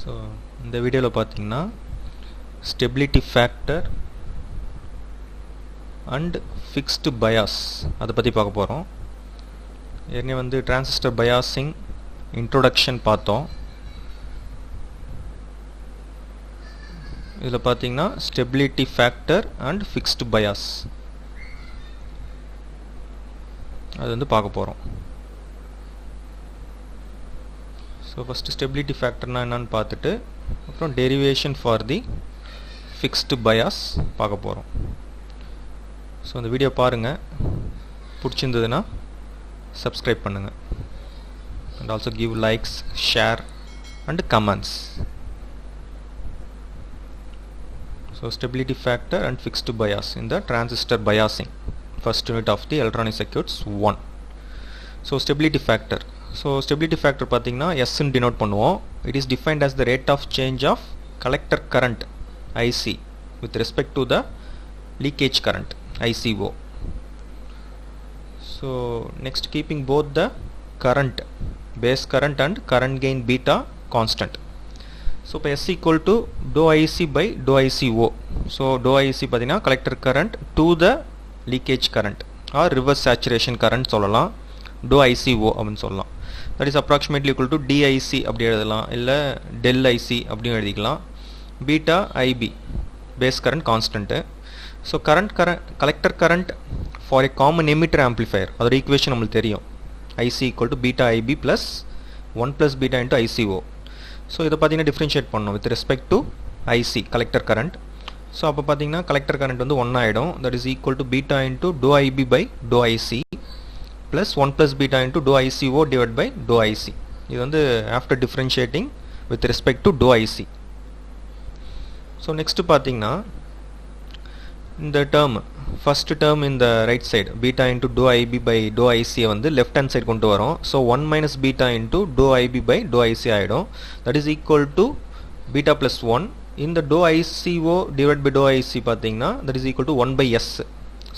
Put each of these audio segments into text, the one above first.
So இந்த வீடியோவில் பார்த்தீங்கன்னா stability factor and fixed bias அதை பற்றி பார்க்க போகிறோம். ஏற்கனவே வந்து டிரான்சிஸ்டர் பயாசிங் இன்ட்ரோடக்ஷன் பார்த்தோம். இதில் பார்த்தீங்கன்னா stability factor and fixed bias அது வந்து பார்க்க போகிறோம். ஸோ ஃபஸ்ட்டு ஸ்டெபிலிட்டி ஃபேக்டர்னால் என்னன்னு பார்த்துட்டு அப்புறம் derivation for the fixed bias பார்க்க போகிறோம். ஸோ இந்த வீடியோ பாருங்கள், பிடிச்சிருந்ததுன்னா சப்ஸ்கிரைப் பண்ணுங்கள் and also give likes, share and comments. So stability factor and fixed bias இந்த transistor biasing first unit of the electronic circuits 1. So stability factor, so stability factor பார்த்தீங்கன்னா எஸ்ன்னு denote பண்ணுவோம். It is defined as the rate of change of collector current IC with respect to the leakage current ICO. So next, keeping both the current, base current and current gain beta constant. So இப்போ S equal to dou IC by dou ICO. So dou IC பார்த்தீங்கன்னா collector current to the leakage current or reverse saturation current சொல்லலாம், dou ICO அப்படின்னு சொல்லலாம். That is approximately equal to DIC அப்படி எழுதலாம், இல்லை del IC அப்படியும் எழுதிக்கலாம். beta IB base current constant. So current collector current for a common emitter amplifier அதோட equation நம்மளுக்கு தெரியும், IC equal to beta IB plus 1 plus beta into ICO. So இதை பார்த்தீங்கன்னா டிஃப்ரென்ஷியேட் பண்ணணும் with respect to IC collector current. So அப்போ பார்த்தீங்கன்னா collector current வந்து 1 ஆகிடும். that is equal to beta into dou IB by dou IC plus 1 plus beta into dou ICO divided by dou IC. இது வந்து after differentiating with respect to dou IC. So next பார்த்தீங்கன்னா இந்த term first term இந்த right side beta into to IB by dou ஐசியை வந்து left hand side கொண்டு வரோம். So 1 minus beta into to IB by to IC ஆகிடும். That is equal to beta plus 1. இந்த dou ICO divide by to IC பார்த்தீங்கன்னா that is equal to 1 by S.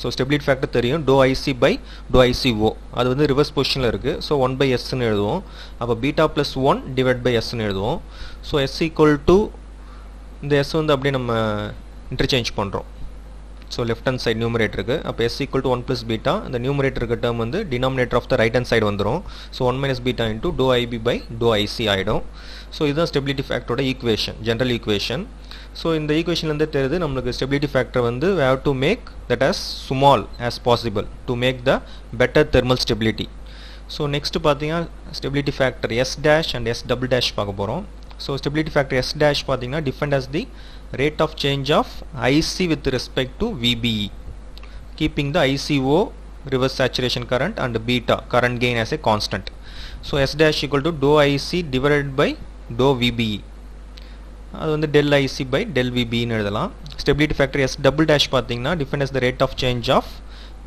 So stability factor தெரியும், dou IC by dou ICO அது வந்து reverse பொசிஷனில் இருக்குது. So 1 by எஸ்ன்னு எழுதுவோம். அப்போ பீட்டா ப்ளஸ் 1 டிவைட் பை எஸ்ன்னு எழுதுவோம். ஸோ எஸ் ஈக்குவல் டு இந்த எஸ் வந்து அப்படியே நம்ம இன்டர்சேஞ்ச் பண்ணுறோம். ஸோ லெஃப்ட் ஹேண்ட் சைடு நியூமரேட்டருக்கு அப்போ S equal to 1 plus beta, இந்த நியூமரேட்டருக்கு டேர்ம் வந்து denominator of the right hand side வந்துடும். So 1 minus beta into to IB by to IC ஆகிடும். ஸோ இதுதான் ஸ்டெபிலிட்டி ஃபேக்டரோட ஈக்குவேஷன், ஜென்ரல் ஈக்குவேஷன். ஸோ இந்த ஈக்குவேஷன்லேருந்தே தெரியுது நம்மளுக்கு ஸ்டெபிலிட்டி ஃபேக்டர் வந்து we have to make that as small as possible to make the better thermal stability. So next பார்த்தீங்கன்னா stability factor S dash and S double dash பார்க்க போகிறோம். So stability factor S dash பார்த்தீங்கன்னா defined as the rate of change of IC with respect to VBE, keeping the ICO reverse saturation current and beta current gain as a constant. So S dash equal to dou IC divided by dou VBE, அது வந்து del IC by del VBE ன்னு எழுதலாம். Stability factor S double dash பார்த்தீங்கன்னா defined as the rate of change of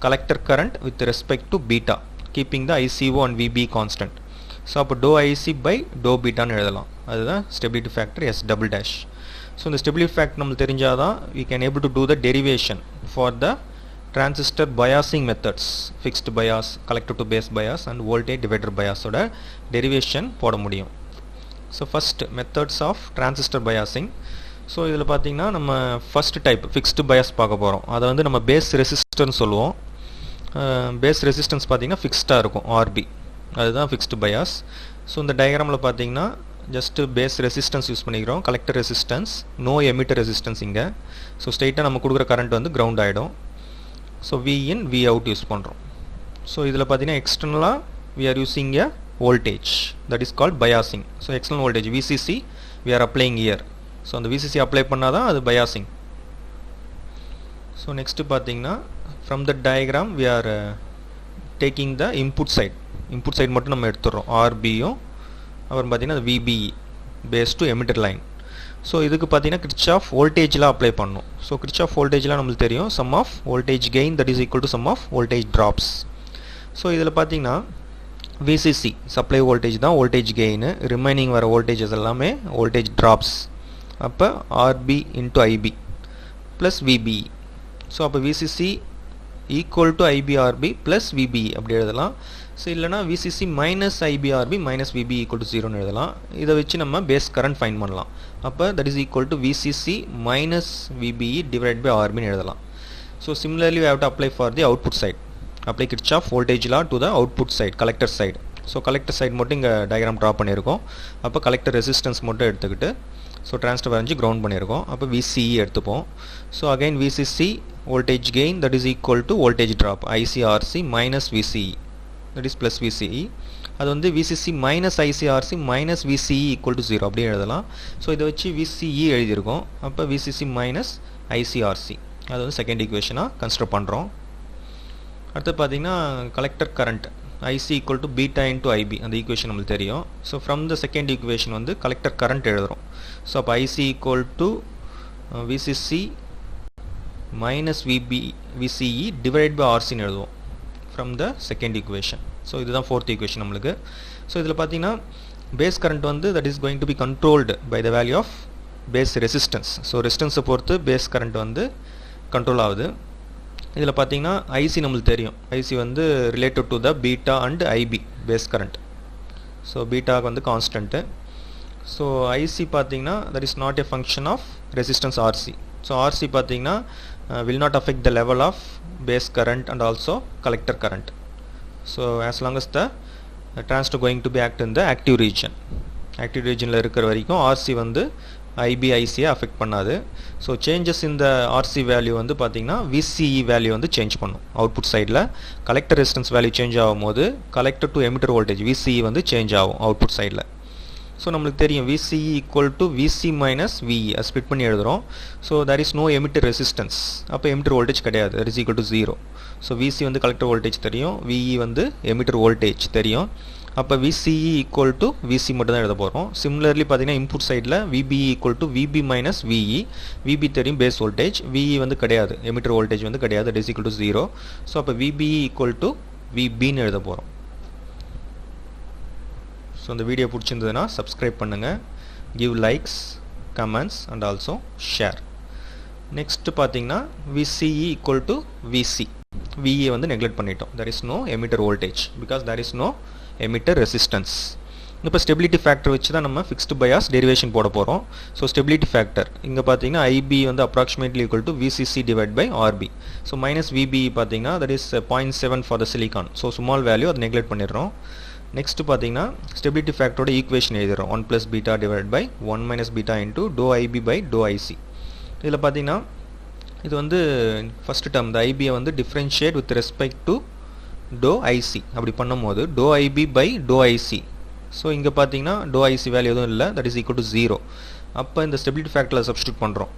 collector current with respect to beta, keeping the ICO and VBE constant. So அப்போ dou IC by dou beta ன்னு எழுதலாம். அதுதான் stability factor S double dash. So இந்த stability factor நம்மளுக்கு தெரிஞ்சால் தான் we can able to do the derivation for the transistor biasing methods, fixed bias, collector to base bias and voltage divider bias ஓட derivation போட முடியும். So first methods of transistor biasing. So இதில் பார்த்தீங்கன்னா நம்ம first type fixed bias பார்க்க போகிறோம். அதை வந்து நம்ம பேஸ் ரெசிஸ்டர்னு சொல்லுவோம். பேஸ் ரெசிஸ்டன்ஸ் பார்த்தீங்கன்னா ஃபிக்ஸ்டாக இருக்கும், ஆர்பி, அதுதான் ஃபிக்ஸ்டு பயாஸ். ஸோ இந்த டயக்ராமில் பார்த்தீங்கன்னா ஜஸ்ட்டு பேஸ் ரெசிஸ்டன்ஸ் யூஸ் பண்ணிக்கிறோம், collector resistance, no emitter resistance இங்கே. ஸோ ஸ்ட்ரெயிட்டாக நம்ம கொடுக்குற கரண்ட் வந்து கிரவுண்ட் ஆகிடும். So V in V out use பண்ணுறோம். ஸோ இதில் பார்த்தீங்கன்னா எக்ஸ்டர்னலாக we are using a voltage that is called biasing. So external voltage VCC we are applying here. So அந்த VCC apply பண்ணாதான் அது biasing. So next பார்த்தீங்கன்னா from the diagram we are taking the input side மட்டும் நம்ம எடுத்துடுறோம், RBயும் அப்புறம் பார்த்தீங்கன்னா VBE base to emitter line. So இதுக்கு பார்த்தீங்கன்னா Kirchhoff voltageலாம் அப்ளை பண்ணணும். ஸோ Kirchhoff voltageலாம் நம்மளுக்கு தெரியும், sum of voltage gain that is equal to sum of voltage drops. So இதில் பார்த்தீங்கன்னா VCC சப்ளை வோல்டேஜ் தான் வோல்டேஜ் கெயின், ரிமைனிங் வர வோல்டேஜஸ் எல்லாமே வோல்டேஜ் ட்ராப்ஸ். அப்போ RB into IB plus VBE. So அப்போ VCC equal to IBRB plus VBE அப்படி எழுதலாம். So இல்லைனா VCC minus IBRB minus VB equal to 0ன்னு எழுதலாம். இதை வச்சு நம்ம பேஸ் கரண்ட் ஃபைன் பண்ணலாம். அப்போ that is equal to VCC minus VBE divide by ஆர்பின்னு எழுதலாம். So similarly we have to apply for the output side. apply Kirchhoff voltage law to the output side, collector side. So collector side மட்டும் இங்கே diagram draw பண்ணியிருக்கோம். அப்போ collector resistance மட்டும் எடுத்துக்கிட்டு so ட்ரான்ஸ்டர் வரைஞ்சி ground பண்ணியிருக்கோம். அப்போ விசிஇ எடுத்துப்போம். So again VCC voltage gain that is equal to voltage drop ICRC minus VCE that is plus VCE. அது வந்து VCC minus ICRC minus VCE equal to 0 அப்படியே எழுதலாம். ஸோ இதை வச்சு விசிஇ எழுதியிருக்கோம். அப்போ விசிசி மைனஸ் ஐசிஆர்சி அது வந்து செகண்ட் ஈக்குவேஷனாக கன்சிடர் பண்ணுறோம். அடுத்து பார்த்தீங்கன்னா collector current IC equal to beta into IB அந்த ஈக்குவேஷன் நம்மளுக்கு தெரியும். So from the second equation வந்து கலெக்டர் கரண்ட் எழுதுகிறோம். ஸோ அப்போ IC equal to VCC minus VCE divide by ஆர்சின்னு எழுதுவோம் from the second equation. So இதுதான் ஃபோர்த் ஈக்குவேஷன் நம்மளுக்கு. ஸோ இதில் பார்த்தீங்கன்னா பேஸ் கரண்ட் வந்து that is going to be controlled by the value of base resistance. So ரெசிஸ்டன்ஸை பொறுத்து base current வந்து கண்ட்ரோல் ஆகுது. இதில் பார்த்தீங்கன்னா ஐசி நம்மளுக்கு தெரியும். ஐசி வந்து related to the beta and IB base current. So பீட்டாவுக்கு வந்து கான்ஸ்டன்ட்டு. ஸோ ஐசி பார்த்தீங்கன்னா that is not a function of resistance RC. So RC பார்த்தீங்கன்னா will not affect the level of base current and also collector current. So as long as the transistor going to be act in the active region. active regionல இருக்கிற வரைக்கும் RC வந்து IB ஐசியை affect பண்ணாது. So changes இந்த RC value வந்து பார்த்தீங்கன்னா VCE value வந்து சேஞ்ச் பண்ணும். அவுட்புட் சைடில் கலெக்டர் ரெசிஸ்டன்ஸ் வேல்யூ சேஞ்ச் ஆகும்போது collector to emitter voltage VCE வந்து சேஞ்ச் ஆகும் அவுட்புட் சைடில். ஸோ நம்மளுக்கு தெரியும் VCE equal to VC minus VE அது ஸ்ப்ளிட் பண்ணி எழுதுகிறோம். So there is no emitter resistance. அப்போ எமிட்டர் வோல்டேஜ் கிடையாது. That is equal to 0. So விசி வந்து கலெக்டர் வோல்டேஜ் தெரியும், விஇ வந்து எமிட்டர் வோல்டேஜ் தெரியும். அப்போ விசிஇ ஈக்குவல் டு விசி மட்டும் தான் எழுத போகிறோம். சிமிலர்லி பார்த்தீங்கன்னா இன்புட் சைடில் VBE equal to VB minus VE. VB தெரியும் பேஸ் வோல்டேஜ், விஇ வந்து கிடையாது, எமிட்டர் வோல்டேஜ் வந்து கிடையாது, that is equal to 0. So அப்போ விபிஇ ஈக்குவல் டு விபின்னு எழுத போகிறோம். ஸோ இந்த வீடியோ பிடிச்சிருந்ததுன்னா சப்ஸ்கிரைப் பண்ணுங்கள், give likes, comments and also share. Next பார்த்தீங்கன்னா VCE equal to VC. VE வந்து நெக்லெக்ட் பண்ணிட்டோம். there is no emitter voltage because there is no emitter resistance. இப்போ ஸ்டெபிலிட்டி ஃபேக்டர் வச்சு தான் நம்ம ஃபிக்ஸ்டு பயாஸ் டெரிவேஷன் போட போகிறோம். ஸோ ஸ்டெபிலிட்டி ஃபேக்டர் இங்கே பார்த்தீங்கன்னா ஐபி வந்து approximately equal to VCC divide by RB. So minus VBE பார்த்தீங்கன்னா that is 0.7 for the silicon. So small value அதை நெக்லெக்ட் பண்ணிடுறோம். நெக்ஸ்ட் பார்த்தீங்கன்னா ஸ்டெபிலிட்டி ஃபேக்டரோட ஈக்குவேஷன் எழுதுகிறோம். 1 + beta divide by 1 - beta into to IB by to IC. இதில் பார்த்தீங்கன்னா இது வந்து ஃபஸ்ட்டு டேர்ம் இந்த ஐபியை வந்து differentiate with respect to doe IC. அப்படி பண்ணும்போது doe IB by to IC. So இங்கே பார்த்தீங்கன்னா டோ ஐசி வேல்யூ எதுவும் இல்லை, தட் இஸ் ஈக்குவல் டு 0. அப்போ இந்த ஸ்டெபிலிட்டி ஃபேக்டரில் சப்ஸ்டியூட் பண்ணுறோம்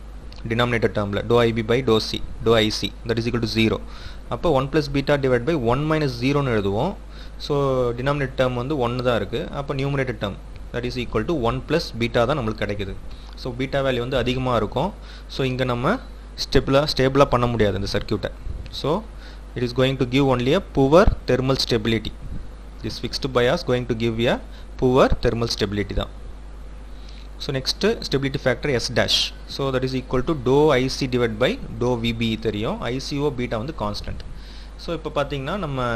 டினாமினேட்டர் டேர்மில் டோ ஐபி பை டோ சி டோ IC that is equal to 0. அப்போ 1 + பீட்டா டிவைட் பை 1 - 0ன்னு எழுதுவோம். ஸோ டினாமினேட்டர் டேர்ம் வந்து 1 தான் இருக்குது. அப்போ numerator term that is equal to 1 + beta தான் நம்மளுக்கு கிடைக்குது. ஸோ பீட்டா வேல்யூ வந்து அதிகமாக இருக்கும். ஸோ இங்கே நம்ம ஸ்டேபிளாக பண்ண முடியாது இந்த சர்க்யூட்டை. So it is going to give only a poor thermal stability. This fixed bias going to give a poor thermal stability தான். So next stability factor S dash. So that is equal to dou IC divided by dou VB தெரியும். ICO beta வந்து constant. So இப்போ பார்த்தீங்கன்னா நம்ம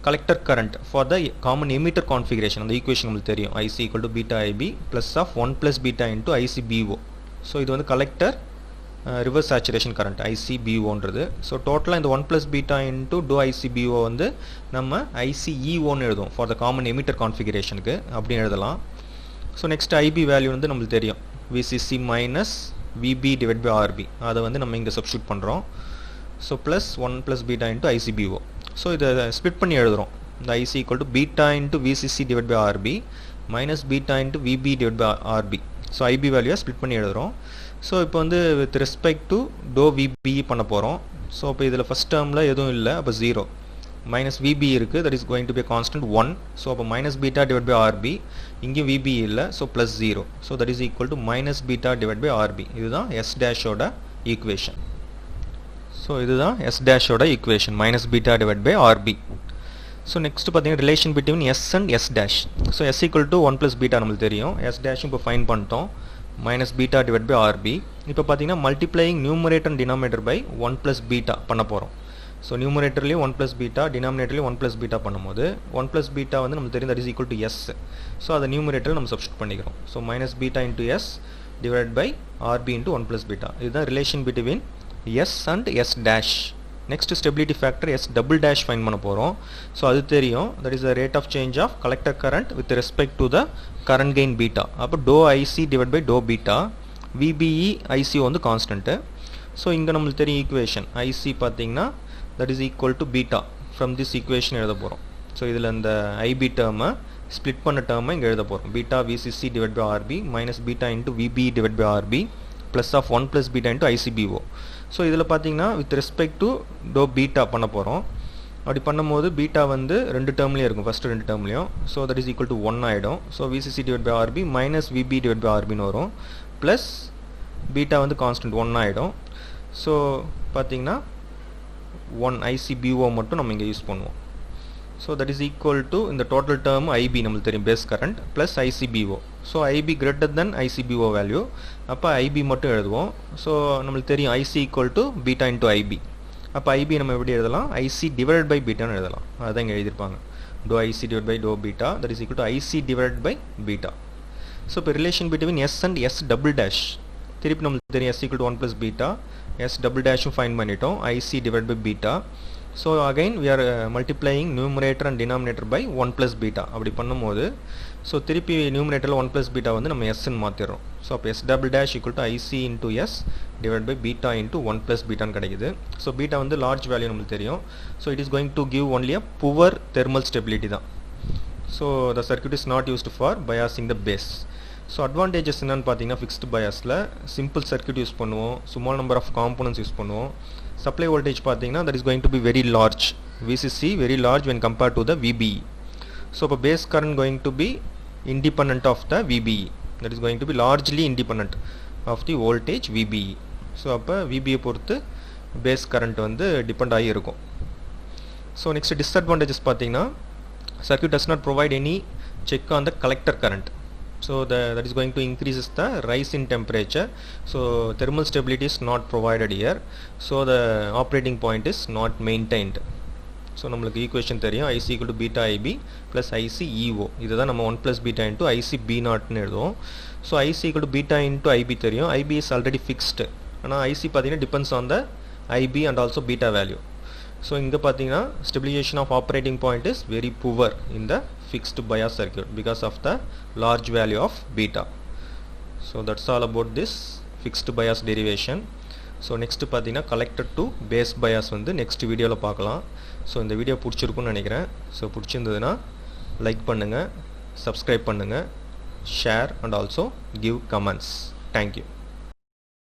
collector current for the common emitter configuration அந்த equation நம்மளுக்கு தெரியும். IC equal to beta IB plus of 1 + beta into ICBO. So இது வந்து collector ரிவர்ஸ் சேச்சுரேஷன் கரண்ட் ஐசிபிஓன்றது. ஸோ டோட்டலாக இந்த 1 + பீட்டா இன்ட்டு டோ ஐசிபிஓ வந்து நம்ம ஐசிஇஓன்னு எழுதுவோம் ஃபார் த காமன் எமிட்டர் கான்ஃபிகரேஷனுக்கு அப்படின்னு எழுதலாம். ஸோ நெக்ஸ்ட் ஐபி வேல்யூ வந்து நம்மளுக்கு தெரியும் VCC minus VB divide by RB. அதை வந்து நம்ம இங்கே சப்ஸ்டியூட் பண்ணுறோம். So plus 1 + beta into ICBO. So இதை ஸ்ப்ளிட் பண்ணி எழுதுகிறோம். இந்த IC equal to beta into VCC divide by RB minus beta into VB divide by RB. So IB வேல்யூவை ஸ்ப்ளிட் பண்ணி எழுதுகிறோம். ஸோ இப்போ வந்து with respect to to VBE பண்ண போகிறோம். ஸோ இப்போ இதில் ஃபஸ்ட் டேர்மில் எதுவும் இல்லை, அப்போ 0 மைனஸ் விபி இருக்குது, that is going to be constant 1. So அப்போ minus beta divide by RB, இங்கேயும் விபிஇ இல்லை, so plus 0. So that is equal to minus beta divide by RB. இதுதான் எஸ் டேஷோட ஈக்குவேஷன். ஸோ இதுதான் எஸ் டேஷோட equation minus beta divide by RB. So next பார்த்தீங்கன்னா relation between S and S dash. So S equal to 1 + beta நம்மளுக்கு தெரியும். S டேஷும் இப்போ find பண்ணிட்டோம் minus beta divide by RB. இப்போ பார்த்தீங்கன்னா multiplying numerator and denominator by 1 + beta பண்ண போகிறோம். So நியூமரேட்டர்லேயும் 1 + பீட்டா, டினாமினேட்டர்லேயும் 1 + பீட்டா பண்ணும்போது 1 + பீட்டா வந்து நமக்கு தெரியும், that is equal to S. So அதை நியூமரேட்டர் நம்ம சப்ஸ்டிட் பண்ணிக்கிறோம். So minus beta into S divide by RB into 1 + beta. இதுதான் relation between S and S dash. Next stability factor S double dash find பண்ண போகிறோம். So அது தெரியும், that is the rate of change of collector current with respect to the current gain beta. அப்போ doe IC divide by doe beta. VBE IC வந்து constant. So இங்கே நம்மளுக்கு தெரியும் equation IC பார்த்தீங்கன்னா that is equal to beta. From this equation எழுத போகிறோம். So இதில் இந்த ஐபி டேர்மை ஸ்ப்ளிட் பண்ண டேர்மை இங்கே எழுத போகிறோம். Beta VCC divide by RB minus beta into VBE divide by RB plus of 1 + beta into ICBO. So இதில் பார்த்தீங்கன்னா with respect to doe beta பண்ண போகிறோம். அப்படி பண்ணும்போது பீட்டா வந்து 2 டேர்ம்லேயும் இருக்கும், ஃபஸ்ட்டு 2 டேர்ம்லேயும். So that is equal to 1 ஆகிடும். So VCC divide by RB minus VB divide by ஆர்பின்னு வரும். ப்ளஸ் பீட்டா வந்து கான்ஸ்டன்ட் 1 ஆகிடும். ஸோ பார்த்தீங்கன்னா 1 ஐசிபிஓ மட்டும் நம்ம இங்கே யூஸ் பண்ணுவோம். So that is equal to இந்த டோட்டல் டேர்ம் ஐபி நம்மளுக்கு தெரியும் base current plus ICBO. So IB greater than ICBO value. அப்போ ஐபி மட்டும் எழுதுவோம். ஸோ நம்மளுக்கு தெரியும் IC equal to beta into IB. அப்போ ஐபி நம்ம எப்படி எழுதலாம், ஐசி டிவைட் பை பீட்டான்னு எழுதலாம். அதுதான் இங்கே எழுதியிருப்பாங்க, doe IC divide by doe beta that is equal to IC divide by beta. So இப்போ relation between S and S double dash திருப்பி நம்மளுக்கு தெரியும், S equal to 1 + beta. S double டேஷும் find பண்ணிட்டோம், IC divide by beta. So again we are multiplying numerator and denominator by 1 + beta. அப்படி பண்ணும்போது so திருப்பி நியூமரேட்டரில் 1 + பீட்டா வந்து நம்ம எஸ்ன்னு மாற்றிடுறோம். ஸோ அப்போ S double dash equal to IC into S divide by beta into 1 + பீட்டான்னு கிடைக்குது. ஸோ பீட்டா வந்து லார்ஜ் வேல்யூ நம்மளுக்கு தெரியும். So it is going to give only a poor thermal stability தான். So the circuit is not used for biasing the base. So advantages என்னென்னு பார்த்தீங்கன்னா, fixed பயாஸில் simple circuit use பண்ணுவோம், small number of components use பண்ணுவோம். Supply voltage பார்த்தீங்கன்னா that is going to be very large, VCC very large when compared to the VBE. So இப்போ base current going to be independent of the VBE, that is going to be largely independent of the voltage VBE. So அப்போ VBE பொறுத்து base current வந்து depend ஆகி இருக்கும். So next disadvantages பார்த்தீங்கன்னா, circuit does not provide any check on the collector current. So that is going to increases the rise in temperature. So thermal stability is not provided here. So the operating point is not maintained. So நம்மளுக்கு equation தெரியும், IC equal to beta IB plus ICEO. இதுதான் நம்ம 1 + beta into ICB நாட்னு எழுதுவோம். So IC equal to beta into IB தெரியும், IB is already fixed. ஆனால் IC பார்த்தீங்கன்னா depends on the IB and also beta value. So இங்கே பார்த்தீங்கன்னா stabilization of operating point is very poor in the fixed bias circuit because of the large value of beta. So that's all about this fixed bias derivation. So next பார்த்தீங்கன்னா collector to base bias வந்து next வீடியோவில் பார்க்கலாம். So இந்த video பிடிச்சிருக்குன்னு நினைக்கிறேன். So பிடிச்சிருந்ததுன்னா like பண்ணுங்கள், subscribe பண்ணுங்கள், share and also give comments. Thank you.